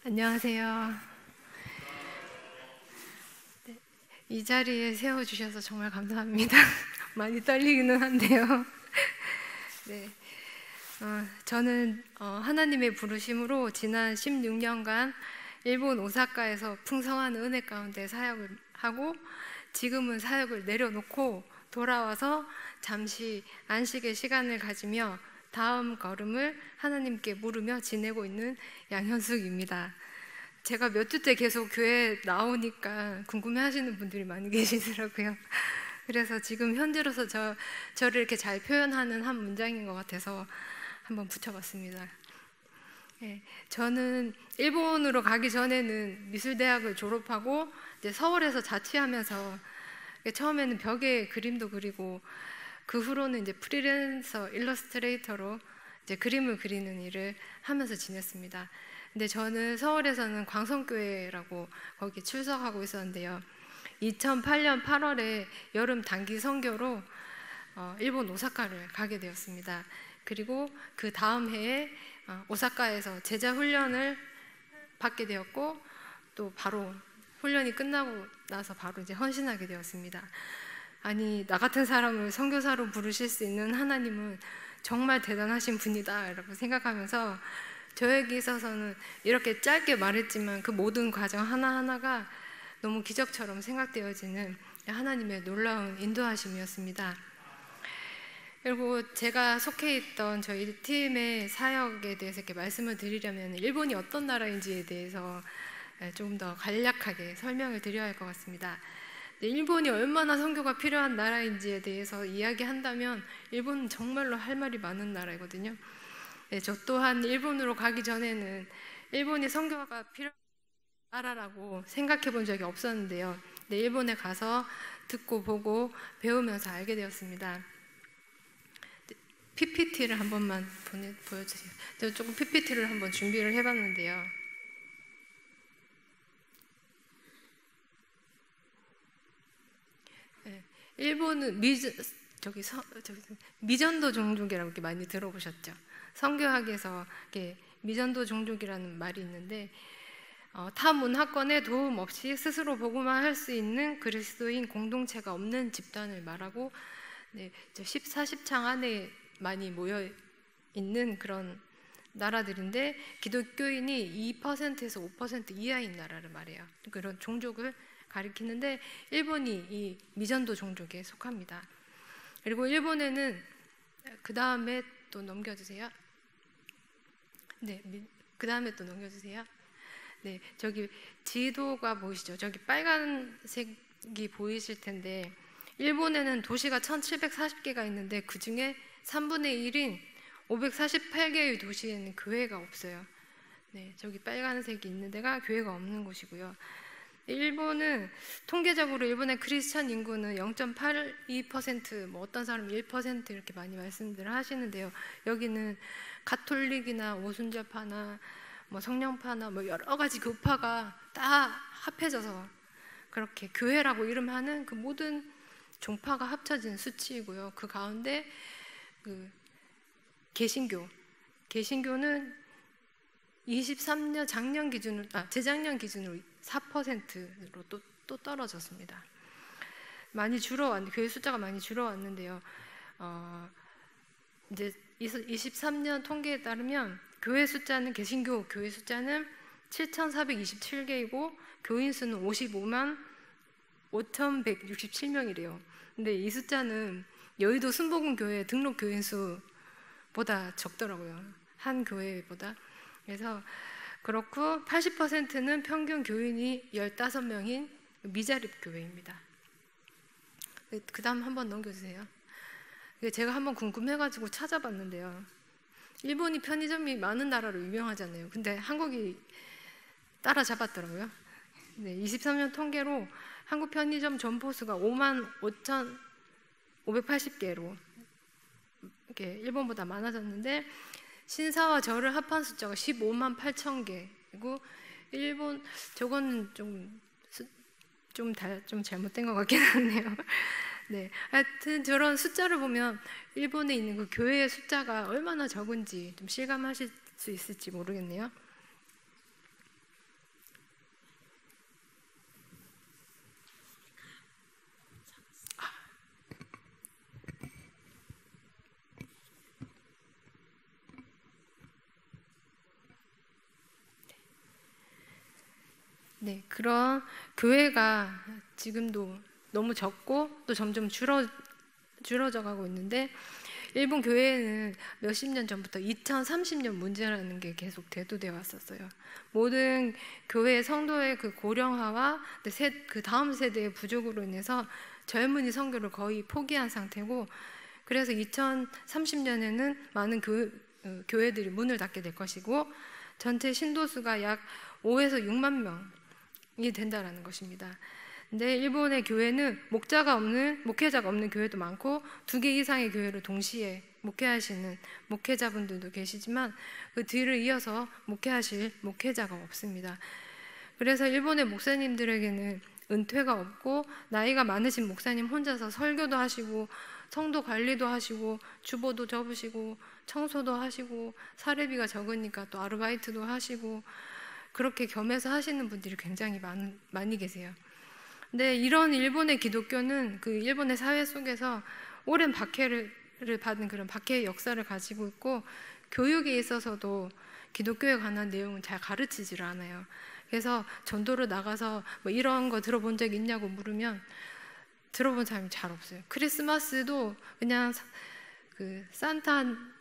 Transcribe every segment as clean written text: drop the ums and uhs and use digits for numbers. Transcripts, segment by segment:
안녕하세요. 네, 이 자리에 세워주셔서 정말 감사합니다. 많이 떨리기는 한데요. 네, 저는 하나님의 부르심으로 지난 16년간 일본 오사카에서 풍성한 은혜 가운데 사역을 하고, 지금은 사역을 내려놓고 돌아와서 잠시 안식의 시간을 가지며 다음 걸음을 하나님께 물으며 지내고 있는 양현숙입니다. 제가 몇 주째 계속 교회에 나오니까 궁금해 하시는 분들이 많이 계시더라고요. 그래서 지금 현재로서 저를 이렇게 잘 표현하는 한 문장인 것 같아서 한번 붙여봤습니다. 네, 저는 일본으로 가기 전에는 미술대학을 졸업하고 이제 서울에서 자취하면서 처음에는 벽에 그림도 그리고, 그 후로는 이제 프리랜서 일러스트레이터로 이제 그림을 그리는 일을 하면서 지냈습니다. 근데 저는 서울에서는 광성교회라고 거기 출석하고 있었는데요. 2008년 8월에 여름 단기 선교로 일본 오사카를 가게 되었습니다. 그리고 그 다음 해에 오사카에서 제자 훈련을 받게 되었고, 또 바로 훈련이 끝나고 나서 바로 이제 헌신하게 되었습니다. 아니, 나 같은 사람을 선교사로 부르실 수 있는 하나님은 정말 대단하신 분이다 라고 생각하면서, 저에게 있어서는 이렇게 짧게 말했지만 그 모든 과정 하나하나가 너무 기적처럼 생각되어지는 하나님의 놀라운 인도하심이었습니다. 그리고 제가 속해 있던 저희 팀의 사역에 대해서 이렇게 말씀을 드리려면 일본이 어떤 나라인지에 대해서 조금 더 간략하게 설명을 드려야 할 것 같습니다. 일본이 얼마나 선교가 필요한 나라인지에 대해서 이야기한다면 일본은 정말로 할 말이 많은 나라이거든요. 네, 저 또한 일본으로 가기 전에는 일본이 선교가 필요한 나라라고 생각해 본 적이 없었는데요. 네, 일본에 가서 듣고 보고 배우면서 알게 되었습니다. PPT를 한 번만 보여주세요. 제가 조금 PPT를 한번 준비를 해봤는데요. 네, 일본은 미전도 종족이라고 이렇게 많이 들어보셨죠? 선교학에서 이렇게 미전도 종족이라는 말이 있는데, 타 문화권에 도움 없이 스스로 복음화 할 수 있는 그리스도인 공동체가 없는 집단을 말하고, 네, 14, 10창 안에 많이 모여 있는 그런 나라들인데, 기독교인이 2%에서 5% 이하인 나라를 말해요. 그런 종족을 가리키는데 일본이 이 미전도 종족에 속합니다. 그리고 일본에는 그 다음에 또 넘겨주세요. 네, 그 다음에 또 넘겨주세요. 네, 저기 지도가 보이시죠? 저기 빨간색이 보이실 텐데, 일본에는 도시가 1740개가 있는데 그 중에 3분의 1인 548개의 도시에는 교회가 없어요. 네, 저기 빨간색이 있는 데가 교회가 없는 곳이고요. 일본은 통계적으로 일본의 크리스천 인구는 0.82%, 뭐 어떤 사람은 1% 이렇게 많이 말씀들을 하시는데요. 여기는 가톨릭이나 오순절파나 뭐 성령파나 뭐 여러 가지 교파가 다 합해져서 그렇게 교회라고 이름하는 그 모든 종파가 합쳐진 수치이고요. 그 가운데 그 개신교는 23년 재작년 기준으로 4%로 또 떨어졌습니다. 교회 숫자가 많이 줄어왔는데요. 이제 23년 통계에 따르면 개신교 교회 숫자는 7,427개이고 교인 수는 55만 5,167명이래요. 근데 이 숫자는 여의도 순복음 교회 등록 교인 수보다 적더라고요. 한 교회보다. 그래서 그렇고 80%는 평균 교인이 15명인 미자립 교회입니다. 그 다음 한번 넘겨주세요. 제가 한번 궁금해가지고 찾아봤는데요. 일본이 편의점이 많은 나라로 유명하잖아요. 근데 한국이 따라잡았더라고요. 네, 23년 통계로 한국 편의점 점포수가 55,580개로 이렇게 일본보다 많아졌는데, 신사와 절을 합한 숫자가 15만 8천 개이고, 일본 저거는 좀 잘못된 것 같긴 하네요. 네, 하여튼 저런 숫자를 보면 일본에 있는 그 교회의 숫자가 얼마나 적은지 좀 실감하실 수 있을지 모르겠네요. 네, 그런 교회가 지금도 너무 적고 또 점점 줄어져 가고 있는데, 일본 교회는 몇십 년 전부터 2030년 문제라는 게 계속 대두되어 왔었어요. 모든 교회 성도의 그 고령화와 그 다음 세대의 부족으로 인해서 젊은이 선교를 거의 포기한 상태고, 그래서 2030년에는 많은 교회들이 문을 닫게 될 것이고, 전체 신도수가 약 5에서 6만 명이 된다는 것입니다. 근데 일본의 교회는 목회자가 없는 교회도 많고 2개 이상의 교회를 동시에 목회하시는 목회자분들도 계시지만 그 뒤를 이어서 목회하실 목회자가 없습니다. 그래서 일본의 목사님들에게는 은퇴가 없고, 나이가 많으신 목사님 혼자서 설교도 하시고 성도 관리도 하시고 주보도 접으시고 청소도 하시고, 사례비가 적으니까 또 아르바이트도 하시고, 그렇게 겸해서 하시는 분들이 굉장히 많이 계세요. 근데 이런 일본의 기독교는 그 일본의 사회 속에서 오랜 박해를 받은 그런 박해의 역사를 가지고 있고, 교육에 있어서도 기독교에 관한 내용은 잘 가르치지를 않아요. 그래서 전도를 나가서 뭐 이런 거 들어본 적 있냐고 물으면 들어본 사람이 잘 없어요. 크리스마스도 그냥 그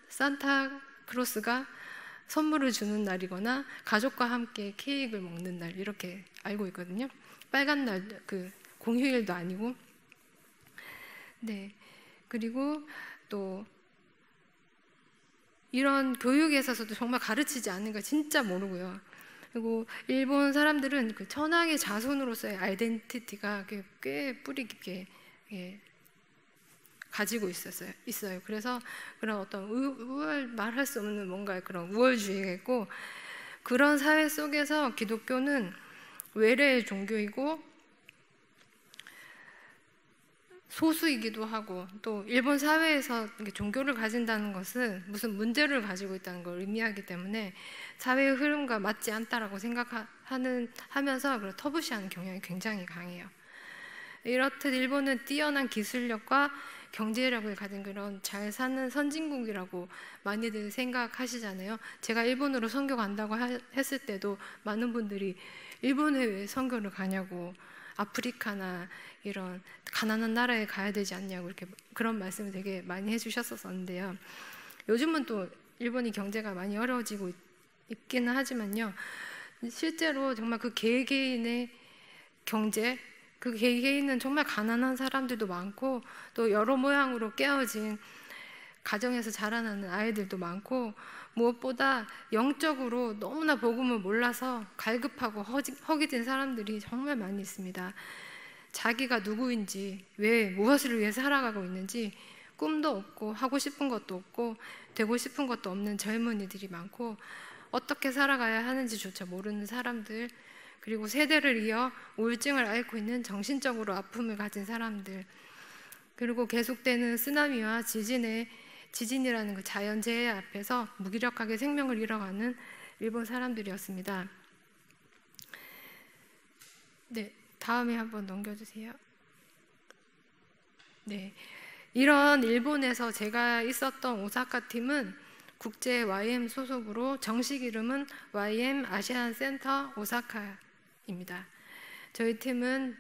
산타크로스가 선물을 주는 날이거나 가족과 함께 케이크를 먹는 날, 이렇게 알고 있거든요. 빨간 날, 그 공휴일도 아니고. 네, 그리고 또 이런 교육에 있어서도 정말 가르치지 않는 걸 진짜 모르고요. 그리고 일본 사람들은 그 천황의 자손으로서의 아이덴티티가 꽤 뿌리 깊게 가지고 있어요. 그래서 그런 어떤 말할 수 없는 뭔가 그런 우월주의가 있고, 그런 사회 속에서 기독교는 외래의 종교이고 소수이기도 하고, 또 일본 사회에서 종교를 가진다는 것은 무슨 문제를 가지고 있다는 걸 의미하기 때문에 사회의 흐름과 맞지 않다라고 생각하면서 그런 터부시하는 경향이 굉장히 강해요. 이렇듯 일본은 뛰어난 기술력과 경제력을 가진 그런 잘 사는 선진국이라고 많이들 생각하시잖아요. 제가 일본으로 선교 간다고 했을 때도 많은 분들이 일본에 왜 선교를 가냐고, 아프리카나 이런 가난한 나라에 가야 되지 않냐고, 이렇게 그런 말씀을 되게 많이 해주셨었는데요. 요즘은 또 일본이 경제가 많이 어려워지고 있기는 하지만요, 실제로 정말 그 개개인의 경제, 그 개개인은 정말 가난한 사람들도 많고, 또 여러 모양으로 깨어진 가정에서 자라나는 아이들도 많고, 무엇보다 영적으로 너무나 복음을 몰라서 갈급하고 허기진 사람들이 정말 많이 있습니다. 자기가 누구인지, 무엇을 위해 살아가고 있는지 꿈도 없고 하고 싶은 것도 없고 되고 싶은 것도 없는 젊은이들이 많고, 어떻게 살아가야 하는지조차 모르는 사람들, 그리고 세대를 이어 우울증을 앓고 있는 정신적으로 아픔을 가진 사람들, 그리고 계속되는 쓰나미와 지진이라는 그 자연재해 앞에서 무기력하게 생명을 잃어가는 일본 사람들이었습니다. 네, 다음에 한번 넘겨주세요. 네, 이런 일본에서 제가 있었던 오사카 팀은 국제 YM 소속으로 정식 이름은 YM 아시안 센터 오사카입니다. 저희 팀은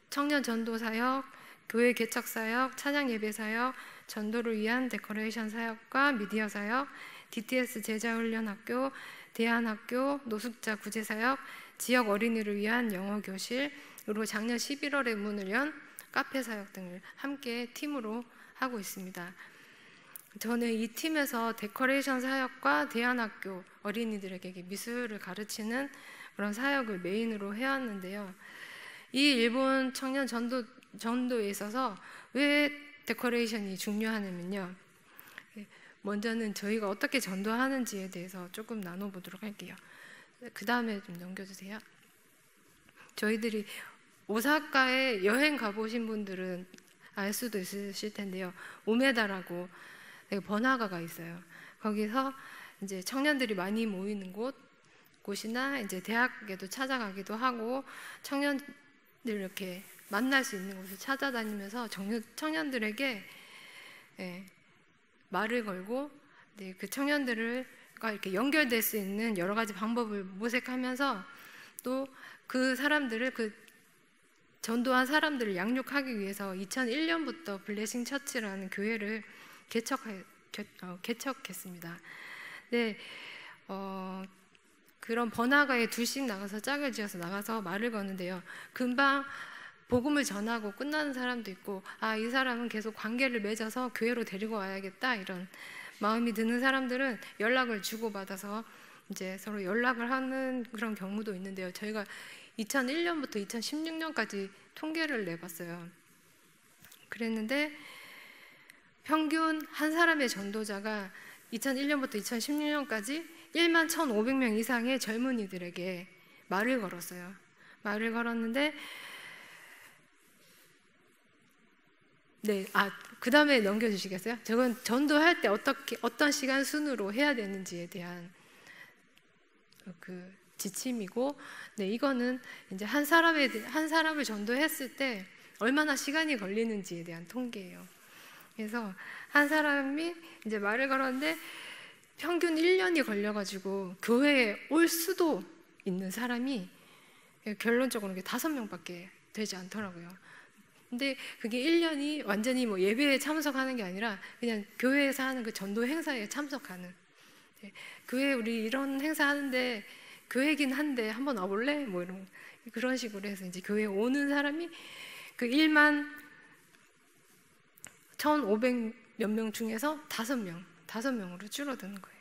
청년 전도 사역, 교회 개척 사역, 찬양 예배 사역, 전도를 위한 데코레이션 사역과 미디어 사역, DTS 제자훈련학교, 대안학교, 노숙자 구제 사역, 지역 어린이를 위한 영어 교실, 그리고 작년 11월에 문을 연 카페 사역 등을 함께 팀으로 하고 있습니다. 저는 이 팀에서 데코레이션 사역과 대안학교 어린이들에게 미술을 가르치는 그런 사역을 메인으로 해왔는데요. 이 일본 청년 전도에 있어서 왜 데코레이션이 중요하냐면요, 먼저는 저희가 어떻게 전도하는지에 대해서 조금 나눠보도록 할게요. 그 다음에 좀 넘겨주세요. 저희들이 오사카에 여행 가보신 분들은 알 수도 있으실 텐데요, 오메다라고 번화가가 있어요. 거기서 이제 청년들이 많이 모이는 곳이나 이제 대학에도 찾아가기도 하고, 청년들 이렇게 만날 수 있는 곳을 찾아다니면서 청년들에게 말을 걸고, 그 청년들과 이렇게 연결될 수 있는 여러 가지 방법을 모색하면서 또 그 사람들을 전도한 사람들을 양육하기 위해서 2001년부터 블레싱 처치라는 교회를 개척했습니다. 네, 그런 번화가에 둘씩 나가서 짝을 지어서 나가서 말을 거는데요. 금방 복음을 전하고 끝나는 사람도 있고, 이 사람은 계속 관계를 맺어서 교회로 데리고 와야겠다 이런 마음이 드는 사람들은 연락을 주고받아서 이제 서로 연락을 하는 그런 경우도 있는데요. 저희가 2001년부터 2016년까지 통계를 내봤어요. 그랬는데 평균 한 사람의 전도자가 2001년부터 2016년까지 1만 1,500명 이상의 젊은이들에게 말을 걸었어요. 말을 걸었는데 네, 그 다음에 넘겨주시겠어요? 저건 전도할 때 어떤 시간 순으로 해야 되는지에 대한 그 지침이고, 네, 이거는 이제 한 사람을 전도했을 때 얼마나 시간이 걸리는지에 대한 통계예요. 그래서 한 사람이 이제 말을 걸었는데 평균 1년이 걸려가지고 교회에 올 수도 있는 사람이 결론적으로 5명밖에 되지 않더라고요. 근데 그게 1년이 완전히 뭐 예배에 참석하는 게 아니라 그냥 교회에서 하는 그 전도 행사에 참석하는, 교회 우리 이런 행사 하는데 교회긴 한데 한번 와볼래? 뭐 이런 그런 식으로 해서 이제 교회에 오는 사람이 그 1만 1,500 몇 명 중에서 5명으로 줄어드는 거예요.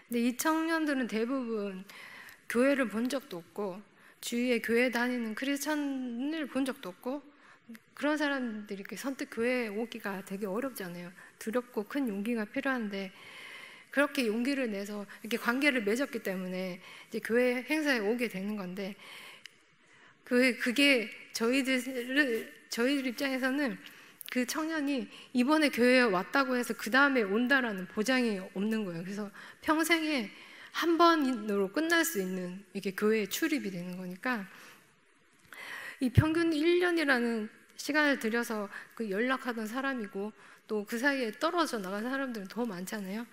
근데 이 청년들은 대부분 교회를 본 적도 없고 주위에 교회 다니는 크리스천을 본 적도 없고, 그런 사람들이 이렇게 선뜻 교회에 오기가 되게 어렵잖아요. 두렵고 큰 용기가 필요한데 그렇게 용기를 내서 이렇게 관계를 맺었기 때문에 이제 교회 행사에 오게 되는 건데, 그게 저희들 입장에서는 그 청년이 이번에 교회에 왔다고 해서 그 다음에 온다라는 보장이 없는 거예요. 그래서 평생에 한 번으로 끝날 수 있는 이게 교회에 출입이 되는 거니까, 이 평균 1년이라는 시간을 들여서 그 연락하던 사람이고 또 그 사이에 떨어져 나간 사람들은 더 많잖아요.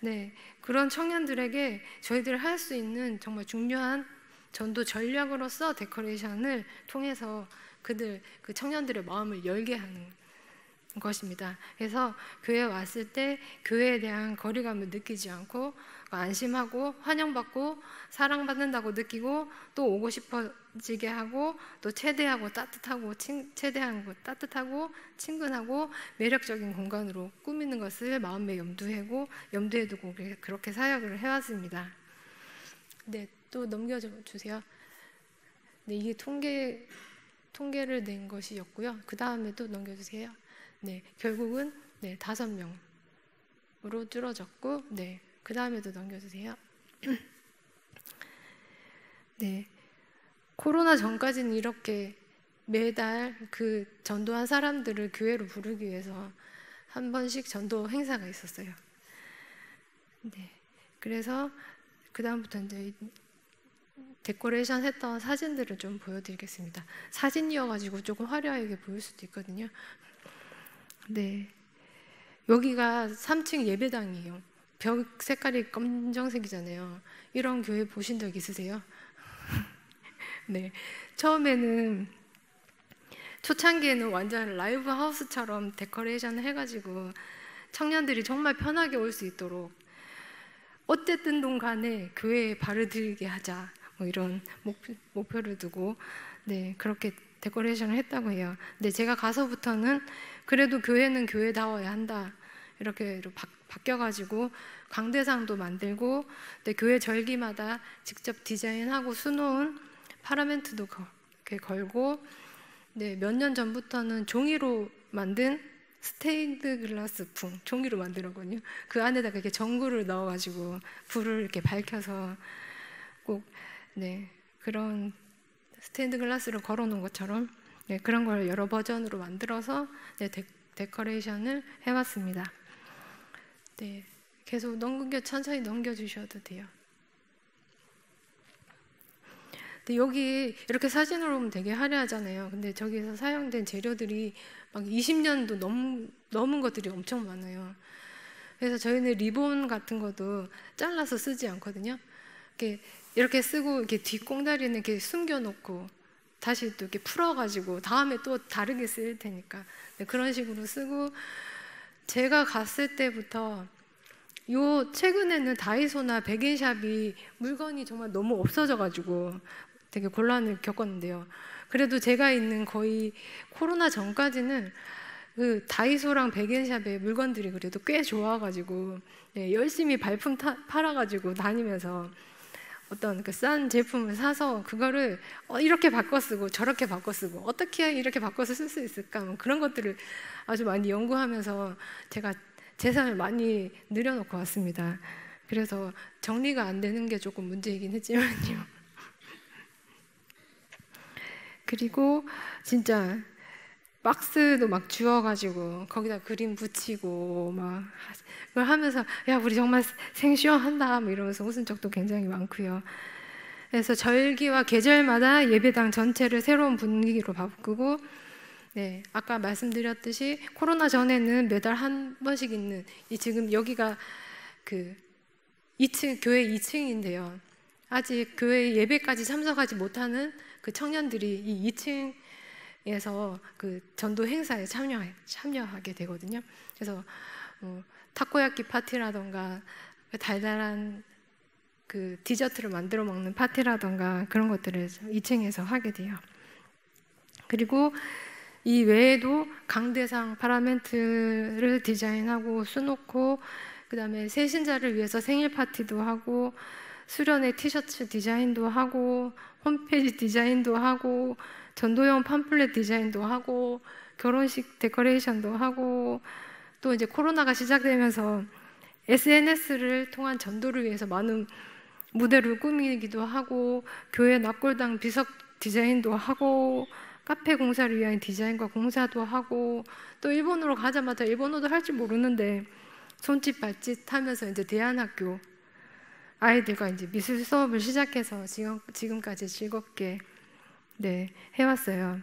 네, 그런 청년들에게 저희들이 할 수 있는 정말 중요한 전도 전략으로서 데코레이션을 통해서 그 청년들의 마음을 열게 하는 것입니다. 그래서 교회에 왔을 때 교회에 대한 거리감을 느끼지 않고 안심하고 환영받고 사랑받는다고 느끼고 또 오고 싶어지게 하고 또 체대하고 따뜻하고 친근하고 매력적인 공간으로 꾸미는 것을 마음에 염두에 두고 그렇게 사역을 해왔습니다. 네, 또 넘겨주세요. 네, 이게 통계를 낸 것이었고요. 그 다음에 또 넘겨주세요. 네, 결국은 5명으로 줄어졌고, 네, 그 다음에도 넘겨주세요. 네, 코로나 전까지는 이렇게 매달 그 전도한 사람들을 교회로 부르기 위해서 한 번씩 전도 행사가 있었어요. 네, 그래서 그 다음부터 이제 데코레이션 했던 사진들을 좀 보여드리겠습니다. 사진이어가지고 조금 화려하게 보일 수도 있거든요. 네, 여기가 3층 예배당이에요. 벽 색깔이 검정색이잖아요. 이런 교회 보신 적 있으세요? 네, 처음에는 초창기에는 완전 라이브 하우스처럼 데코레이션을 해가지고 청년들이 정말 편하게 올 수 있도록 어쨌든 돈 간에 교회에 발을 들이게 하자, 뭐 이런 목표를 두고 네, 그렇게 데코레이션을 했다고 해요. 근데 제가 가서부터는 그래도 교회는 교회다워야 한다, 이렇게 바뀌어가지고 강대상도 만들고, 네, 교회 절기마다 직접 디자인하고 수놓은 파라멘트도 이렇게 걸고, 네, 몇 년 전부터는 종이로 만든 스테인드 글라스 풍, 종이로 만들었거든요. 그 안에다가 이렇게 전구를 넣어가지고 불을 이렇게 밝혀서 꼭 네, 그런 스테인드 글라스를 걸어놓은 것처럼 네, 그런 걸 여러 버전으로 만들어서 네, 데코레이션을 해왔습니다. 네, 계속 천천히 넘겨주셔도 돼요. 근데 여기 이렇게 사진으로 보면 되게 화려하잖아요. 근데 저기서 사용된 재료들이 막 20년도 넘은 것들이 엄청 많아요. 그래서 저희는 리본 같은 것도 잘라서 쓰지 않거든요. 이렇게 쓰고 이렇게 뒷공다리는 이렇게 숨겨놓고 다시 또 이렇게 풀어가지고 다음에 또 다르게 쓸 테니까 그런 식으로 쓰고, 제가 갔을 때부터 최근에는 다이소나 백인샵이 물건이 정말 너무 없어져가지고 되게 곤란을 겪었는데요. 그래도 제가 있는 거의 코로나 전까지는 그 다이소랑 백인샵의 물건들이 그래도 꽤 좋아가지고 열심히 발품 팔아가지고 다니면서 어떤 그 싼 제품을 사서 그거를 이렇게 바꿔 쓰고 저렇게 바꿔 쓰고 어떻게 이렇게 바꿔서 쓸 수 있을까, 뭐 그런 것들을 아주 많이 연구하면서 제가 재산을 많이 늘여놓고 왔습니다. 그래서 정리가 안 되는 게 조금 문제이긴 했지만요. 그리고 진짜 박스도 막 주워가지고 거기다 그림 붙이고 막 그걸 하면서 야 우리 정말 생쇼한다 뭐 이러면서 웃은 적도 굉장히 많고요. 그래서 절기와 계절마다 예배당 전체를 새로운 분위기로 바꾸고, 아까 말씀드렸듯이 코로나 전에는 매달 한 번씩 있는 지금 여기가 그 2층 교회 2층인데요. 아직 교회 예배까지 참석하지 못하는 그 청년들이 이 2층에서 그 전도 행사에 참여하게 되거든요. 그래서 타코야끼 파티라던가 달달한 그 디저트를 만들어 먹는 파티라던가 그런 것들을 2층에서 하게 돼요. 그리고 이 외에도 강대상 파라멘트를 디자인하고 수놓고, 그 다음에 새신자를 위해서 생일 파티도 하고 수련회 티셔츠 디자인도 하고 홈페이지 디자인도 하고 전도용 팜플렛 디자인도 하고 결혼식 데코레이션도 하고, 또 이제 코로나가 시작되면서 SNS를 통한 전도를 위해서 많은 무대를 꾸미기도 하고 교회 납골당 비석 디자인도 하고 카페 공사를 위한 디자인과 공사도 하고, 또 일본으로 가자마자 일본어도 할 줄 모르는데 손짓 발짓 하면서 이제 대안학교 아이들과 이제 미술 수업을 시작해서 지금까지 즐겁게 해왔어요.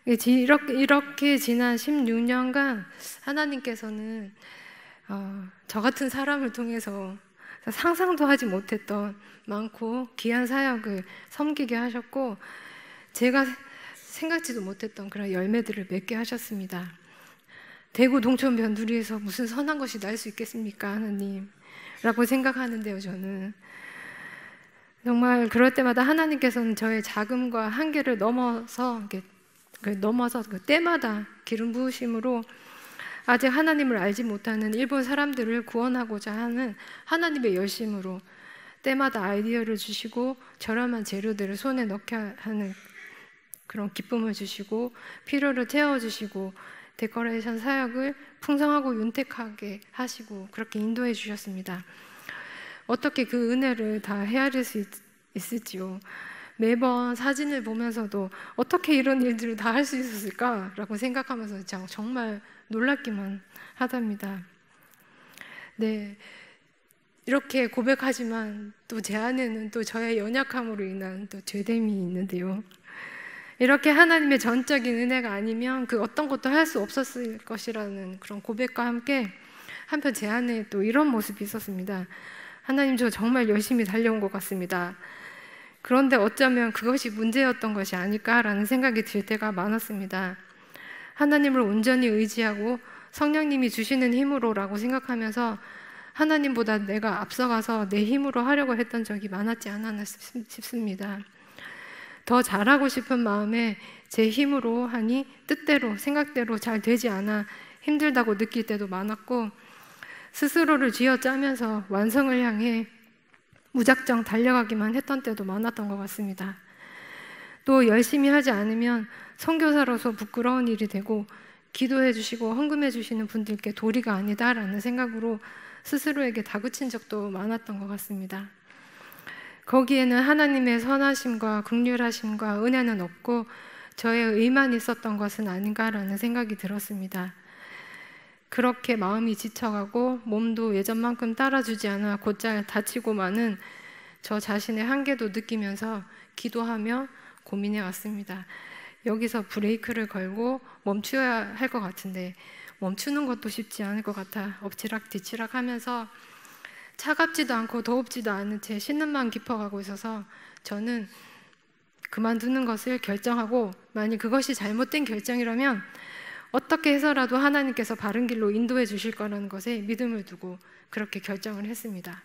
이렇게 지난 16년간 하나님께서는 저 같은 사람을 통해서 상상도 하지 못했던 많고 귀한 사역을 섬기게 하셨고, 제가 생각지도 못했던 그런 열매들을 맺게 하셨습니다. 대구 동촌 변두리에서 무슨 선한 것이 날 수 있겠습니까, 하나님? 라고 생각하는데요, 저는 정말 그럴 때마다 하나님께서는 저의 자금과 한계를 넘어서 그 때마다 기름 부으심으로 아직 하나님을 알지 못하는 일본 사람들을 구원하고자 하는 하나님의 열심으로 때마다 아이디어를 주시고 저렴한 재료들을 손에 넣게 하는 그런 기쁨을 주시고 필요를 채워주시고 데코레이션 사역을 풍성하고 윤택하게 하시고 그렇게 인도해 주셨습니다. 어떻게 그 은혜를 다 헤아릴 수 있을지요. 매번 사진을 보면서도 어떻게 이런 일들을 다 할 수 있었을까라고 생각하면서 정말 놀랍기만 하답니다. 이렇게 고백하지만 또 제 안에는 또 저의 연약함으로 인한 또 죄됨이 있는데요. 이렇게 하나님의 전적인 은혜가 아니면 그 어떤 것도 할 수 없었을 것이라는 그런 고백과 함께 한편 제 안에 또 이런 모습이 있었습니다. 하나님, 저 정말 열심히 달려온 것 같습니다. 그런데 어쩌면 그것이 문제였던 것이 아닐까라는 생각이 들 때가 많았습니다. 하나님을 온전히 의지하고 성령님이 주시는 힘으로라고 생각하면서 하나님보다 내가 앞서가서 내 힘으로 하려고 했던 적이 많았지 않았나 싶습니다. 더 잘하고 싶은 마음에 제 힘으로 하니 뜻대로 생각대로 잘 되지 않아 힘들다고 느낄 때도 많았고, 스스로를 쥐어짜면서 완성을 향해 무작정 달려가기만 했던 때도 많았던 것 같습니다. 또 열심히 하지 않으면 선교사로서 부끄러운 일이 되고 기도해 주시고 헌금해 주시는 분들께 도리가 아니다라는 생각으로 스스로에게 다그친 적도 많았던 것 같습니다. 거기에는 하나님의 선하심과 긍휼하심과 은혜는 없고 저의 의만 있었던 것은 아닌가라는 생각이 들었습니다. 그렇게 마음이 지쳐가고 몸도 예전만큼 따라주지 않아 곧잘 다치고 마는 저 자신의 한계도 느끼면서 기도하며 고민해 왔습니다. 여기서 브레이크를 걸고 멈춰야 할 것 같은데 멈추는 것도 쉽지 않을 것 같아 엎치락 뒤치락 하면서 차갑지도 않고 더웁지도 않은 채 쉬는 마음 깊어가고 있어서 저는 그만두는 것을 결정하고, 만약 그것이 잘못된 결정이라면 어떻게 해서라도 하나님께서 바른 길로 인도해 주실 거라는 것에 믿음을 두고 그렇게 결정을 했습니다.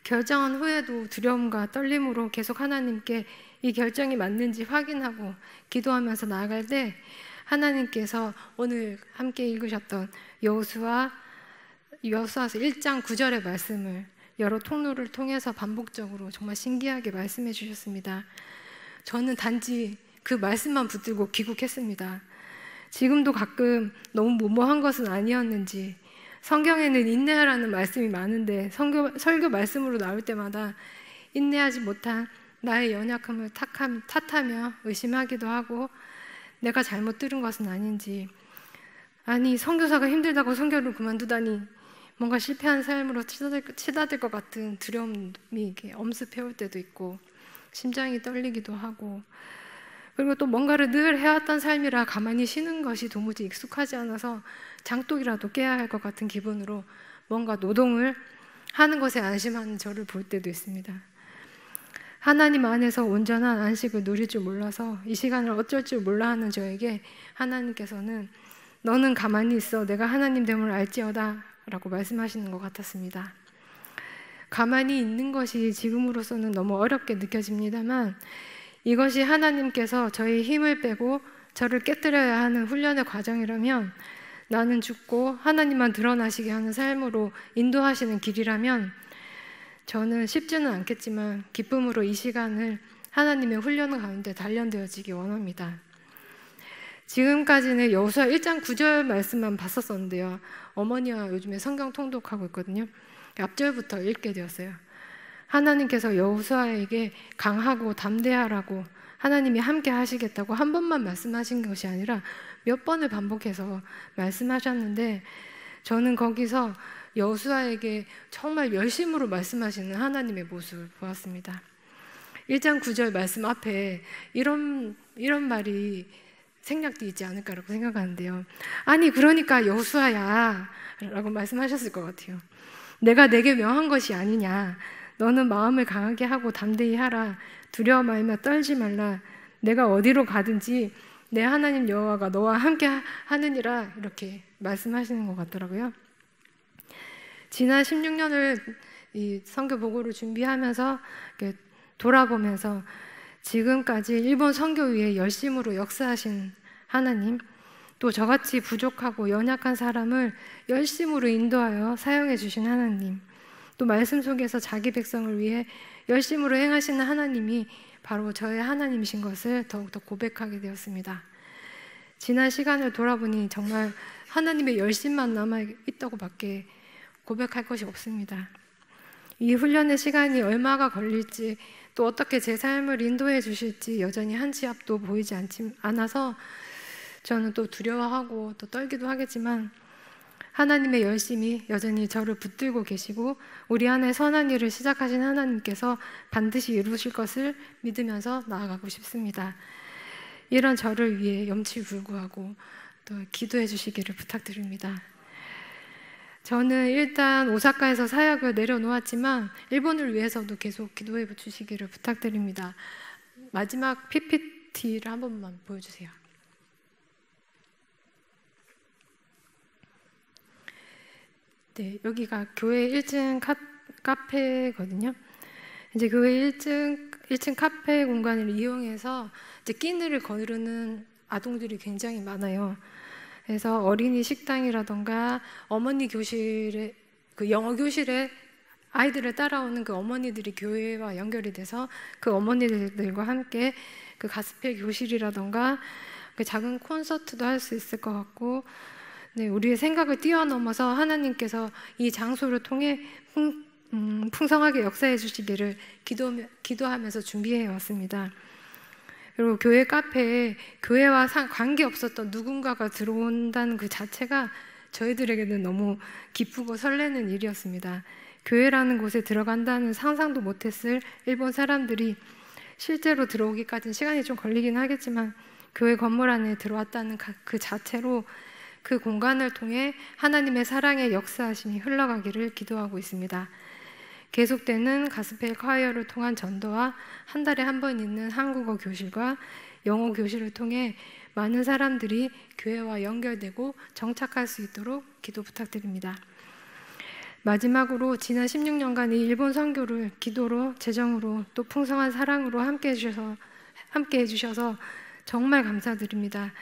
결정한 후에도 두려움과 떨림으로 계속 하나님께 이 결정이 맞는지 확인하고 기도하면서 나아갈 때, 하나님께서 오늘 함께 읽으셨던 여호수아서 1장 9절의 말씀을 여러 통로를 통해서 반복적으로 정말 신기하게 말씀해 주셨습니다. 저는 단지 그 말씀만 붙들고 귀국했습니다. 지금도 가끔 너무 무모한 것은 아니었는지, 성경에는 인내하라는 말씀이 많은데 설교 말씀으로 나올 때마다 인내하지 못한 나의 연약함을 탓하며 의심하기도 하고, 내가 잘못 들은 것은 아닌지, 아니 선교사가 힘들다고 선교를 그만두다니, 뭔가 실패한 삶으로 치닫을 것 같은 두려움이 엄습해올 때도 있고 심장이 떨리기도 하고, 그리고 또 뭔가를 늘 해왔던 삶이라 가만히 쉬는 것이 도무지 익숙하지 않아서 장독이라도 깨야 할 것 같은 기분으로 뭔가 노동을 하는 것에 안심하는 저를 볼 때도 있습니다. 하나님 안에서 온전한 안식을 누릴 줄 몰라서 이 시간을 어쩔 줄 몰라 하는 저에게 하나님께서는 너는 가만히 있어, 내가 하나님 됨을 알지어다 라고 말씀하시는 것 같았습니다. 가만히 있는 것이 지금으로서는 너무 어렵게 느껴집니다만, 이것이 하나님께서 저의 힘을 빼고 저를 깨뜨려야 하는 훈련의 과정이라면, 나는 죽고 하나님만 드러나시게 하는 삶으로 인도하시는 길이라면, 저는 쉽지는 않겠지만 기쁨으로 이 시간을 하나님의 훈련 가운데 단련되어지기 원합니다. 지금까지는 여호수아 1장 9절 말씀만 봤었었는데요, 어머니와 요즘에 성경 통독하고 있거든요. 앞절부터 읽게 되었어요. 하나님께서 여호수아에게 강하고 담대하라고, 하나님이 함께 하시겠다고 한 번만 말씀하신 것이 아니라 몇 번을 반복해서 말씀하셨는데, 저는 거기서 여호수아에게 정말 열심으로 말씀하시는 하나님의 모습을 보았습니다. 1장 9절 말씀 앞에 이런 말이 생략되지 않을까라고 생각하는데요. 아니 그러니까 여호수아야 라고 말씀하셨을 것 같아요. 내가 내게 명한 것이 아니냐, 너는 마음을 강하게 하고 담대히 하라, 두려워 말며 떨지 말라, 내가 어디로 가든지 내 하나님 여호와가 너와 함께 하느니라, 이렇게 말씀하시는 것 같더라고요. 지난 16년을 이 선교 보고를 준비하면서 돌아보면서 지금까지 일본 선교 위에 열심으로 역사하신 하나님, 또 저같이 부족하고 연약한 사람을 열심으로 인도하여 사용해 주신 하나님, 또 말씀 속에서 자기 백성을 위해 열심으로 행하시는 하나님이 바로 저의 하나님이신 것을 더욱더 고백하게 되었습니다. 지난 시간을 돌아보니 정말 하나님의 열심만 남아있다고 밖에 고백할 것이 없습니다. 이 훈련의 시간이 얼마가 걸릴지, 또 어떻게 제 삶을 인도해 주실지 여전히 한 치 앞도 보이지 않아서 저는 또 두려워하고 또 떨기도 하겠지만, 하나님의 열심이 여전히 저를 붙들고 계시고 우리 안에 선한 일을 시작하신 하나님께서 반드시 이루실 것을 믿으면서 나아가고 싶습니다. 이런 저를 위해 염치불구하고 또 기도해 주시기를 부탁드립니다. 저는 일단 오사카에서 사역을 내려놓았지만 일본을 위해서도 계속 기도해 주시기를 부탁드립니다. 마지막 PPT를 한 번만 보여주세요. 네, 여기가 교회 1층 카페거든요. 이제 교회 1층 카페 공간을 이용해서 이제 끼니를 거르는 아동들이 굉장히 많아요. 그래서 어린이 식당이라던가 어머니 교실에, 그 영어 교실에 아이들을 따라오는 그 어머니들이 교회와 연결이 돼서 그 어머니들과 함께 그 가스펠 교실이라던가 그 작은 콘서트도 할 수 있을 것 같고, 네, 우리의 생각을 뛰어넘어서 하나님께서 이 장소를 통해 풍성하게 역사해 주시기를 기도하면서 준비해 왔습니다. 그리고 교회 카페에 교회와 관계없었던 누군가가 들어온다는 그 자체가 저희들에게는 너무 기쁘고 설레는 일이었습니다. 교회라는 곳에 들어간다는 상상도 못했을 일본 사람들이 실제로 들어오기까지는 시간이 좀 걸리긴 하겠지만 교회 건물 안에 들어왔다는 그 자체로 그 공간을 통해 하나님의 사랑의 역사하심이 흘러가기를 기도하고 있습니다. 계속되는 가스펠 콰이어를 통한 전도와 한 달에 한 번 있는 한국어 교실과 영어 교실을 통해 많은 사람들이 교회와 연결되고 정착할 수 있도록 기도 부탁드립니다. 마지막으로 지난 16년간 이 일본 선교를 기도로, 재정으로, 또 풍성한 사랑으로 함께 해주셔서 정말 감사드립니다.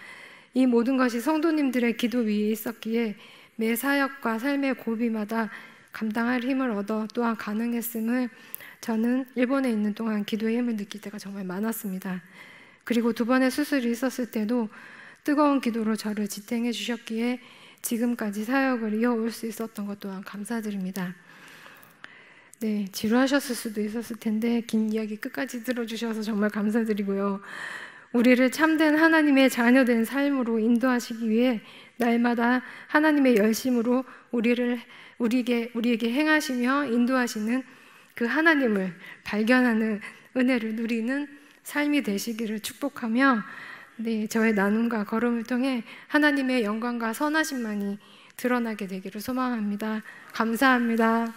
이 모든 것이 성도님들의 기도 위에 있었기에 매 사역과 삶의 고비마다 감당할 힘을 얻어 또한 가능했음을 저는 일본에 있는 동안 기도의 힘을 느낄 때가 정말 많았습니다. 그리고 2번의 수술이 있었을 때도 뜨거운 기도로 저를 지탱해 주셨기에 지금까지 사역을 이어올 수 있었던 것 또한 감사드립니다. 네, 지루하셨을 수도 있었을 텐데 긴 이야기 끝까지 들어주셔서 정말 감사드리고요. 우리를 참된 하나님의 자녀된 삶으로 인도하시기 위해 날마다 하나님의 열심으로 우리에게 행하시며 인도하시는 그 하나님을 발견하는 은혜를 누리는 삶이 되시기를 축복하며, 네, 저의 나눔과 걸음을 통해 하나님의 영광과 선하심만이 드러나게 되기를 소망합니다. 감사합니다.